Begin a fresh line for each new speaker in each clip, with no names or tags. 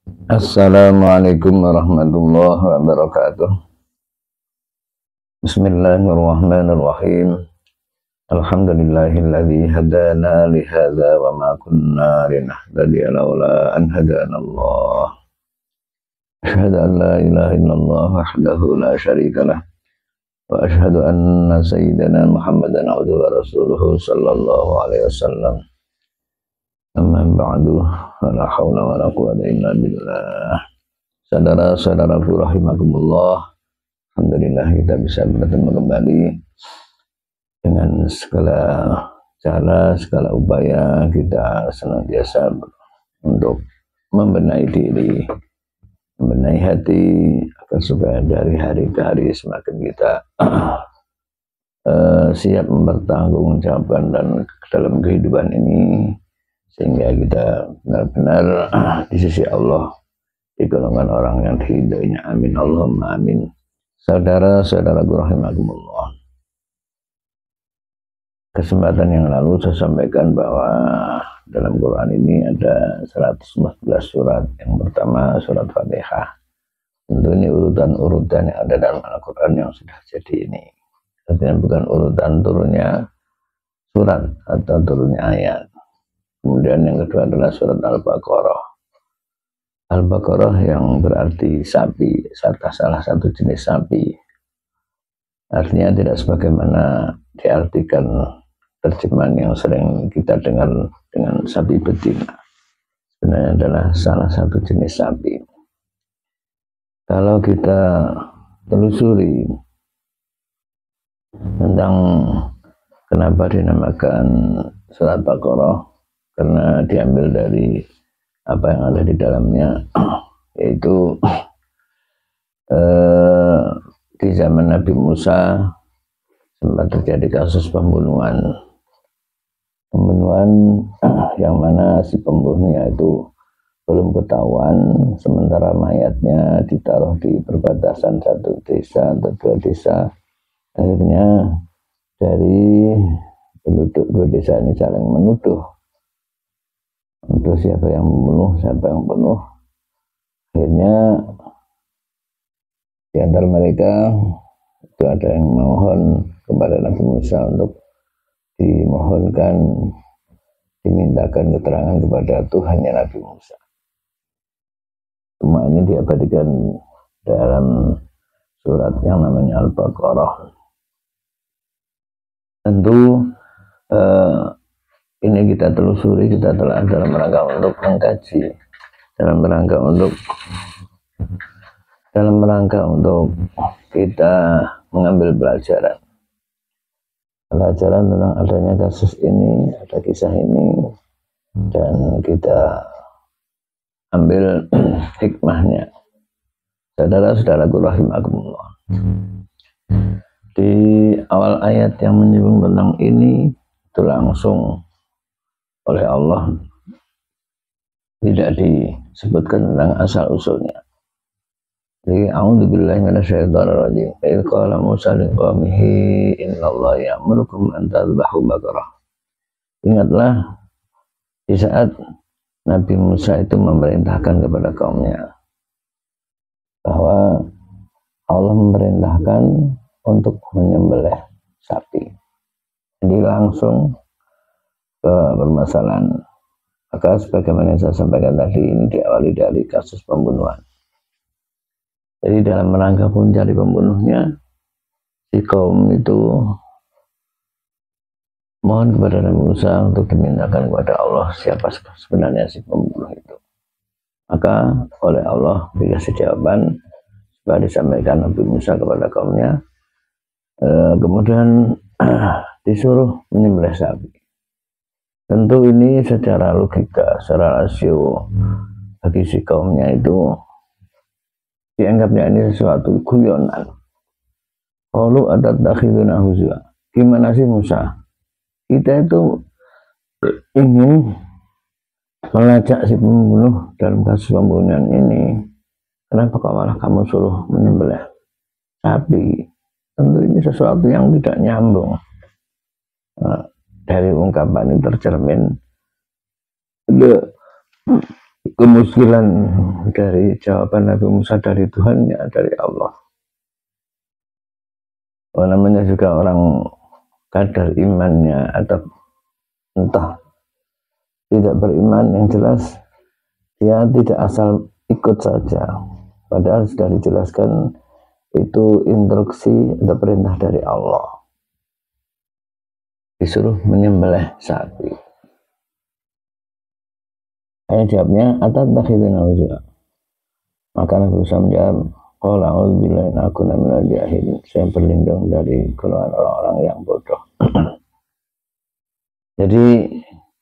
Assalamualaikum warahmatullahi wabarakatuh. Bismillahirrahmanirrahim. Alhamdulillahilladzi hadana li hadza wa ma kunna linahtadiya laula an hadanallah. Asyhadu an la ilaha illallah wahdahu la syarika lah wa asyhadu anna sayyidana Muhammadan abduhu wa rasuluhu sallallahu alaihi wasallam. Amma ba'du, la haula wala quwwata illa billah. Saudara-saudaraku rahimakumullah, alhamdulillah kita bisa bertemu kembali dengan segala cara, segala upaya kita senantiasa untuk membenahi diri, membenahi hati, agar supaya dari hari ke hari semakin kita siap mempertanggungjawabkan dan dalam kehidupan ini, sehingga kita benar-benar di sisi Allah di golongan orang yang diridhoinya. Amin Allahumma amin. Saudara-saudaraku rahimakumullah, kesempatan yang lalu saya sampaikan bahwa dalam Quran ini ada 114 surat. Yang pertama surat Fatihah. Tentu ini urutan-urutan yang ada dalam Al-Quran yang sudah jadi ini. Artinya bukan urutan turunnya surat atau turunnya ayat. Kemudian yang kedua adalah surat Al-Baqarah. Al-Baqarah yang berarti sapi, salah satu jenis sapi. Artinya tidak sebagaimana diartikan terjemahan yang sering kita dengar dengan sapi betina. Sebenarnya adalah salah satu jenis sapi. Kalau kita telusuri tentang kenapa dinamakan surat Baqarah, karena diambil dari apa yang ada di dalamnya, yaitu di zaman Nabi Musa sempat terjadi kasus pembunuhan yang mana si pembunuhnya itu belum ketahuan, sementara mayatnya ditaruh di perbatasan satu desa atau dua desa. Akhirnya dari penduduk dua desa ini saling menuduh untuk siapa yang membunuh, siapa yang bunuh. Akhirnya di antara mereka itu ada yang memohon kepada Nabi Musa untuk dimintakan keterangan kepada Tuhannya Nabi Musa. Semua ini diabadikan dalam surat yang namanya Al-Baqarah. Tentu ini kita telusuri, kita telah dalam rangka untuk mengkaji, dalam rangka untuk kita mengambil pelajaran tentang adanya kasus ini, ada kisah ini, dan kita ambil hikmahnya. Saudara-saudaraku rahimakumullah, di awal ayat yang menyinggung tentang ini itu langsung oleh Allah, tidak disebutkan tentang asal usulnya. Jadi a'udzubillahi minasyaitonir rajim. Idz qala Musa liqaumihi innallaha ya'murukum an tadhbahu baqarah. Ingatlah di saat Nabi Musa itu memerintahkan kepada kaumnya bahwa Allah memerintahkan untuk menyembelih sapi. Jadi langsung ke permasalahan. Maka sebagaimana yang saya sampaikan tadi, ini diawali dari kasus pembunuhan. Jadi dalam rangka mencari pembunuhnya, si kaum itu mohon kepada Nabi Musa untuk dimintakan kepada Allah siapa sebenarnya si pembunuh itu. Maka oleh Allah dikasih jawaban supaya disampaikan Nabi Musa kepada kaumnya. Kemudian disuruh menyembelih sapi. Tentu ini secara logika, secara rasio bagi si kaumnya itu dianggapnya ini sesuatu guyonan. Qalu atattakhiduna huzwa. Gimana sih Musa? Kita itu ingin melacak si pembunuh dalam kasus pembunuhan ini. Kenapa kok malah kamu suruh menyembelih sapi? Tentu ini sesuatu yang tidak nyambung. Dari ungkapan ini tercermin kemuskilan dari jawaban Nabi Musa dari Tuhannya, dari Allah. Namanya juga orang kadar imannya atau entah tidak beriman, yang jelas dia tidak asal ikut saja, padahal sudah dijelaskan itu instruksi atau perintah dari Allah, disuruh menyembelih sapi. Ayah jawabnya atattakhiduna huzwa, maka Nabi Musa menjawab, qala a'udzubillahi an akuna minal jahilin, saya berlindung dari golongan orang-orang yang bodoh. Jadi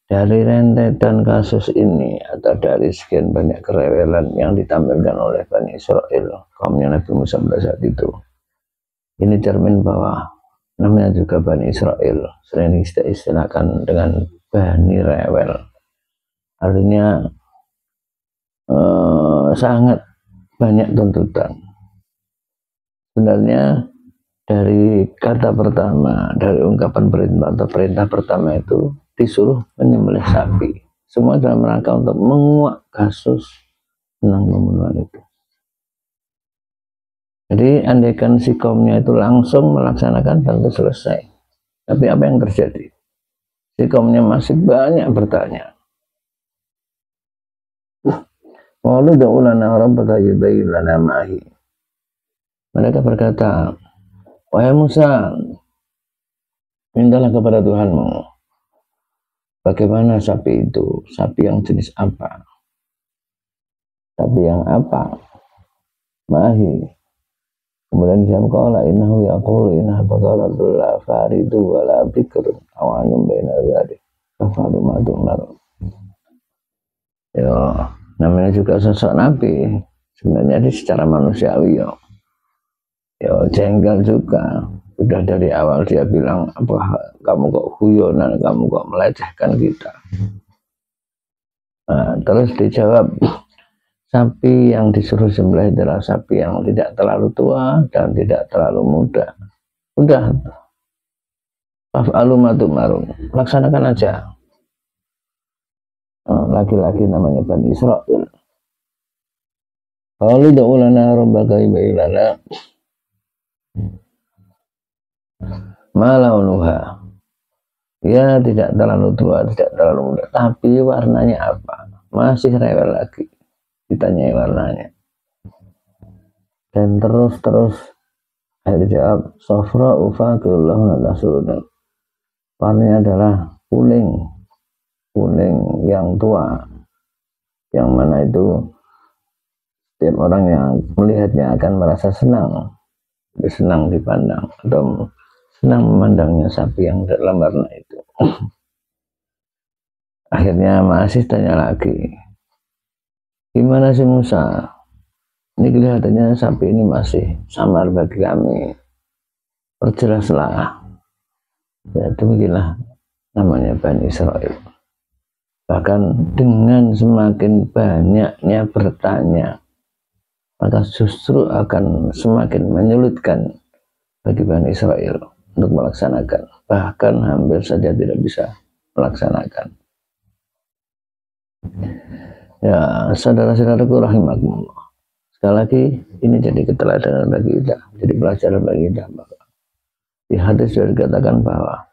dari rentetan kasus ini atau dari sekian banyak kerewelan yang ditampilkan oleh Bani Israel, kaumnya Nabi Musa pada saat itu, ini cermin bahwa namanya juga Bani Israel sering kita istilahkan dengan Bani Rewel, artinya sangat banyak tuntutan. Sebenarnya dari kata pertama, dari ungkapan perintah atau perintah pertama itu disuruh menyembelih sapi, semua dalam rangka untuk menguak kasus tentang pembunuhan itu. Jadi andaikan si kaumnya itu langsung melaksanakan, tentu selesai. Tapi apa yang terjadi? Si kaumnya masih banyak bertanya. Walau da'ulana rabbaka yubayyin lana ma'i. Mereka berkata, wahai Musa, mintalah kepada Tuhanmu, bagaimana sapi itu, sapi yang jenis apa, sapi yang apa, mahi. Kemudian dia qala innahu yaqulu innaha baqaratun la faridu wa la bikrun awanum baina dzalik fafalu ma tu'mar. Ya, namanya juga sosok nabi, sebenarnya ini secara manusiawi ya jengkel juga. Udah dari awal dia bilang, apa kamu kok guyonan, kamu kok melecehkan kita. Nah, terus dijawab, sapi yang disuruh sembelih adalah sapi yang tidak terlalu tua dan tidak terlalu muda. Udah, fa'alu ma tu'marun, laksanakan aja. Laki-laki namanya Bani Israel. Qalu da'u lana rabbaka yubayyin lana ma launuha. Ya tidak terlalu tua, tidak terlalu muda, tapi warnanya apa? Masih rewel lagi ditanyai warnanya. Dan terus akhirnya jawab, sofra ufaqillahu natasurun. Warnanya adalah kuning yang tua, yang mana itu setiap orang yang melihatnya akan merasa senang dipandang atau senang memandangnya sapi yang dalam warna itu. Akhirnya masih tanya lagi, gimana sih Musa, ini kelihatannya sapi ini masih samar bagi kami, perjelaslah. Ya demikianlah namanya Bani Israel. Bahkan dengan semakin banyaknya bertanya, maka justru akan semakin menyulitkan bagi Bani Israel untuk melaksanakan, bahkan hampir saja tidak bisa melaksanakan. Ya saudara-saudaraku rahimakumullah, sekali lagi ini jadi keteladanan bagi kita, jadi pelajaran bagi kita. Di hadis sudah dikatakan bahwa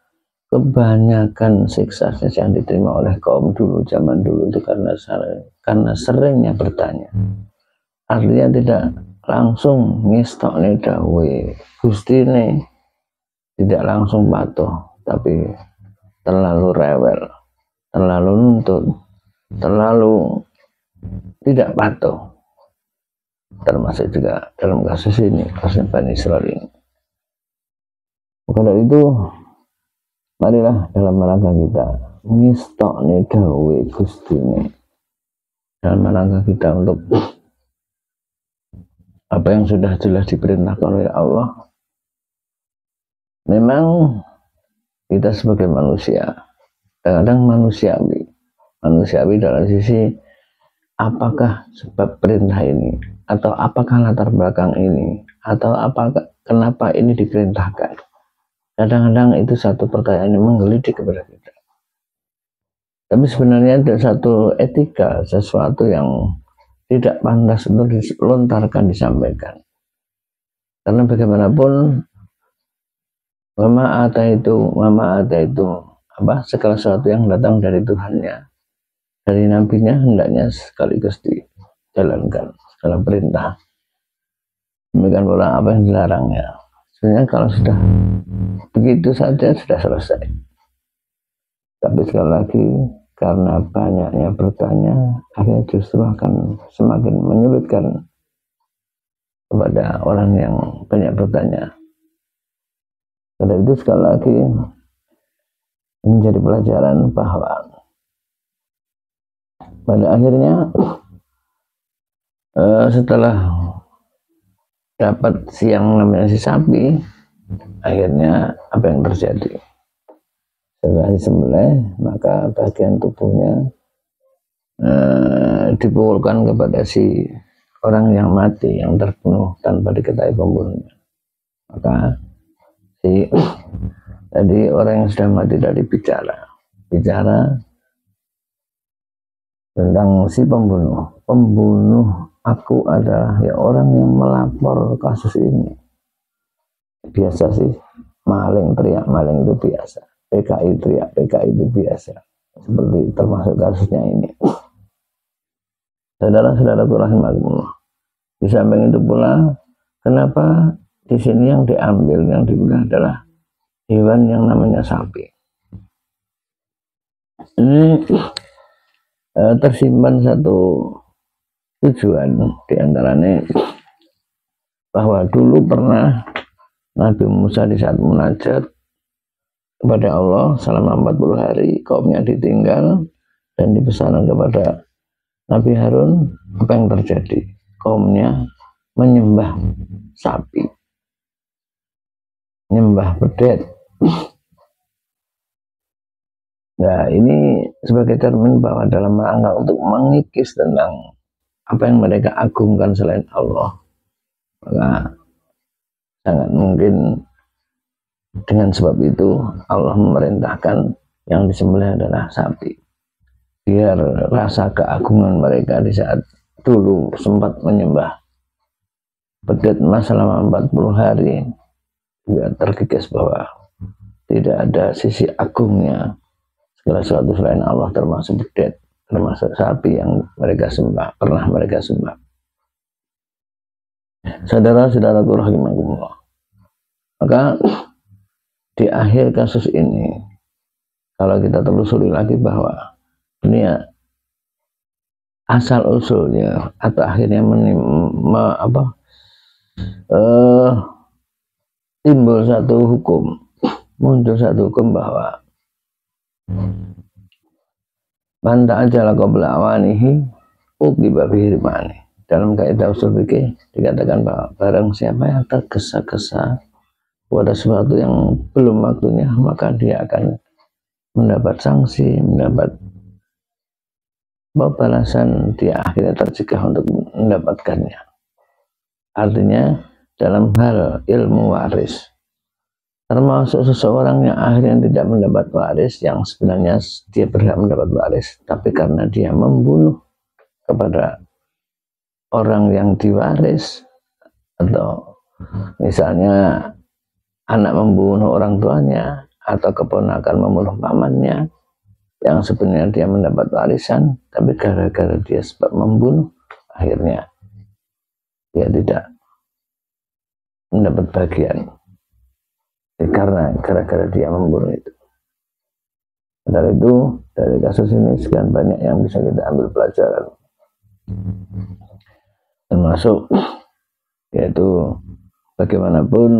kebanyakan siksa yang diterima oleh kaum dulu, zaman dulu itu karena seringnya bertanya. Artinya tidak langsung ngistok nih dawe Gusti nih, tidak langsung patuh, tapi terlalu rewel, terlalu nuntut, terlalu tidak patuh. Termasuk juga dalam kasus ini, kasus Bani Israel ini. Maka dari itu, marilah dalam rangka kita ngistok nih dawe Gusti nih, dalam rangka kita untuk apa yang sudah jelas diperintahkan oleh Allah. Memang kita sebagai manusia kadang manusiawi dalam sisi apakah sebab perintah ini, atau apakah latar belakang ini, atau apakah kenapa ini diperintahkan. Kadang-kadang itu satu pertanyaan yang menggelitik kepada kita. Tapi sebenarnya ada satu etika, sesuatu yang tidak pantas untuk dilontarkan, disampaikan. Karena bagaimanapun mama ada itu apa, segala sesuatu yang datang dari Tuhannya, dari nabinya, hendaknya sekaligus dijalankan segala perintah. Demikian pula apa yang dilarangnya. Sebenarnya kalau sudah begitu saja sudah selesai. Tapi sekali lagi, karena banyaknya bertanya, akhirnya justru akan semakin menyulitkan kepada orang yang banyak bertanya. Karena itu sekali lagi menjadi pelajaran bahwa pada akhirnya setelah dapat siang namanya si sapi, akhirnya apa yang terjadi? Setelah disembelih, maka bagian tubuhnya dipukulkan kepada si orang yang mati, yang terbunuh tanpa diketahui pembunuhnya. Maka si tadi orang yang sudah mati tadi bicara tentang si pembunuh aku adalah ya orang yang melapor kasus ini. Biasa sih, maling teriak maling itu biasa, PKI teriak PKI itu biasa, seperti termasuk kasusnya ini. Saudara-saudaraku rahimakumullah, di samping itu pula, kenapa di sini yang diambil, yang digunakan adalah hewan yang namanya sapi. Ini tersimpan satu tujuan, diantaranya bahwa dulu pernah Nabi Musa di saat munajat kepada Allah selama 40 hari, kaumnya ditinggal dan dipesan kepada Nabi Harun, apa yang terjadi? Kaumnya menyembah sapi, menyembah bedet. Nah, ini sebagai cermin bahwa dalam rangka untuk mengikis tentang apa yang mereka agungkan selain Allah, maka sangat mungkin dengan sebab itu Allah memerintahkan yang disembelih adalah sapi, biar rasa keagungan mereka di saat dulu sempat menyembah bedet emas selama 40 hari biar terkikis bahwa tidak ada sisi agungnya segala sesuatu selain Allah, termasuk bedet, termasuk sapi yang mereka sembah, pernah mereka sembah. Saudara-saudaraku rahimakumullah, maka di akhir kasus ini, kalau kita telusuri lagi bahwa ini ya, asal usulnya atau akhirnya timbul satu hukum, muncul satu hukum bahwa man ta'ajjala qabla awanihi uqiba bihirmani. Dalam kaidah usul fikih dikatakan bahwa barang siapa yang tergesa-gesa pada sesuatu yang belum waktunya, maka dia akan mendapat sanksi, mendapat balasan, dia akhirnya tercegah untuk mendapatkannya. Artinya dalam hal ilmu waris, termasuk seseorang yang akhirnya tidak mendapat waris, yang sebenarnya dia berhak mendapat waris, tapi karena dia membunuh kepada orang yang diwaris, atau misalnya anak membunuh orang tuanya, atau keponakan membunuh pamannya, yang sebenarnya dia mendapat warisan, tapi gara-gara dia sebab membunuh, akhirnya dia tidak mendapat bagian. Karena gara-gara dia membunuh itu. Dari itu, dari kasus ini sekian banyak yang bisa kita ambil pelajaran, termasuk yaitu bagaimanapun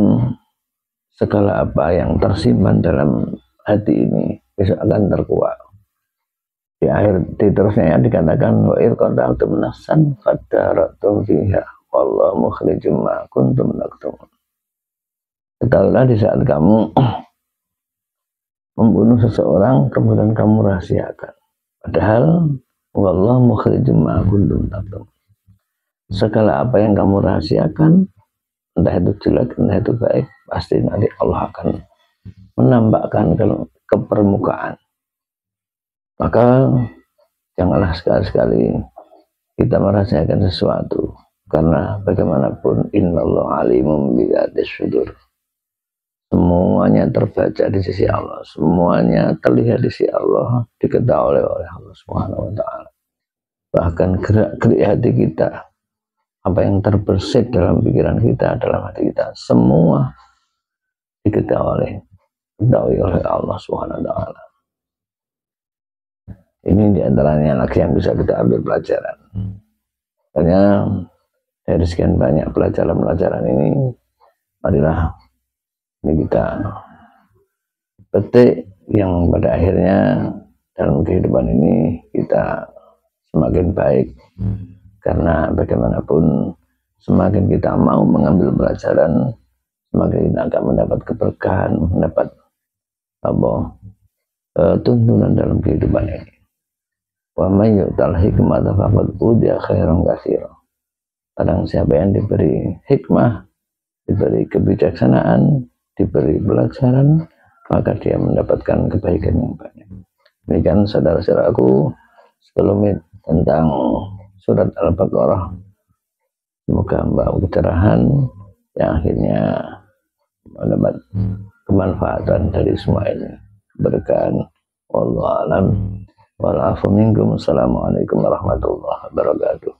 segala apa yang tersimpan dalam hati ini besok akan terkuak. Di akhir diterusnya ya dikatakan wa irqatum nafsan fadaratu fiha wallahu mukhrijum ma kuntum taktumun. Ketahuilah di saat kamu membunuh seseorang kemudian kamu rahasiakan, padahal wallahu mukhrijum ma kuntum taktumun. Segala apa yang kamu rahasiakan, entah itu jelek entah itu baik, pasti nanti Allah akan menampakkan ke permukaan. Maka janganlah sekali-sekali kita merahasiakan sesuatu, karena bagaimanapun innallaha alimum bidzatish sudur. Semuanya terbaca di sisi Allah, semuanya terlihat di sisi Allah, diketahui oleh Allah Subhanahu wa taala. Bahkan gerak-gerik hati kita, apa yang terbersit dalam pikiran kita, dalam hati kita, semua diketahui oleh Allah Subhanahu wa taala. Ini diantaranya lagi yang bisa kita ambil pelajaran. Hanya dari sekian banyak pelajaran-pelajaran ini, marilah ini kita petik yang pada akhirnya dalam kehidupan ini kita semakin baik. Karena bagaimanapun semakin kita mau mengambil pelajaran, semakin kita akan mendapat keberkahan, mendapat tuntunan dalam kehidupan ini. Wa may yu'tal hikmata faqad utiya khairan katsiran. Barang siapa yang diberi hikmah, diberi kebijaksanaan, diberi pelajaran, maka dia mendapatkan kebaikan yang banyak. Demikian saudara-saudaraku, sekelumit tentang surat Al-Baqarah. Semoga membawa pencerahan yang akhirnya mendapat kemanfaatan dari semua ini. Keberkahan. Wallahu a'lam. Wal afu minkum. Assalamualaikum warahmatullahi wabarakatuh.